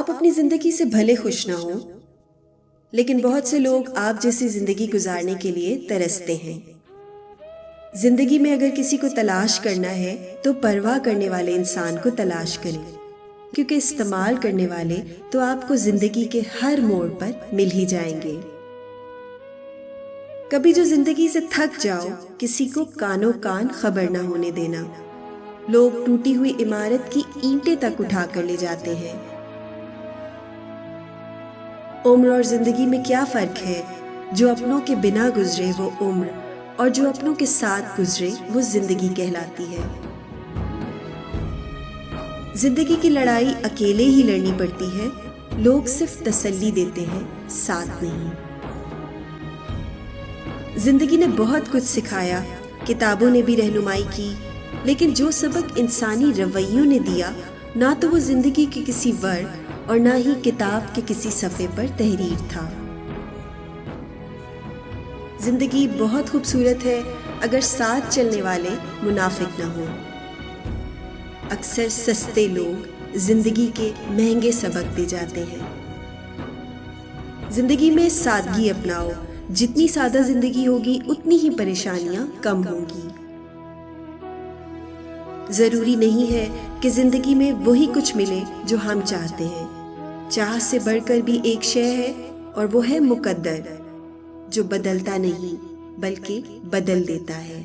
آپ اپنی زندگی سے بھلے خوش نہ ہوں، لیکن بہت سے لوگ آپ جیسی زندگی گزارنے کے لیے ترستے ہیں۔ زندگی میں اگر کسی کو تلاش کرنا ہے تو پرواہ کرنے والے انسان کو تلاش کریں، کیونکہ استعمال کرنے والے تو آپ کو زندگی کے ہر موڑ پر مل ہی جائیں گے۔ کبھی جو زندگی سے تھک جاؤ، کسی کو کانوں کان خبر نہ ہونے دینا۔ لوگ ٹوٹی ہوئی عمارت کی اینٹیں تک اٹھا کر لے جاتے ہیں۔ عمر اور زندگی میں کیا فرق ہے؟ جو اپنوں کے بنا گزرے وہ عمر، اور جو اپنوں کے ساتھ گزرے وہ زندگی کہلاتی ہے۔ زندگی کی لڑائی اکیلے ہی لڑنی پڑتی ہے، لوگ صرف تسلی دیتے ہیں، ساتھ نہیں۔ زندگی نے بہت کچھ سکھایا، کتابوں نے بھی رہنمائی کی، لیکن جو سبق انسانی رویوں نے دیا، نہ تو وہ زندگی کے کسی ورق اور نہ ہی کتاب کے کسی صفحے پر تحریر تھا۔ زندگی بہت خوبصورت ہے اگر ساتھ چلنے والے منافق نہ ہوں۔ اکثر سستے لوگ زندگی کے مہنگے سبق دے جاتے ہیں۔ زندگی میں سادگی اپناؤ، جتنی سادہ زندگی ہوگی اتنی ہی پریشانیاں کم ہوں گی۔ ضروری نہیں ہے کہ زندگی میں وہی کچھ ملے جو ہم چاہتے ہیں۔ چاہ سے بڑھ کر بھی ایک شے ہے، اور وہ ہے مقدر، جو بدلتا نہیں بلکہ بدل دیتا ہے۔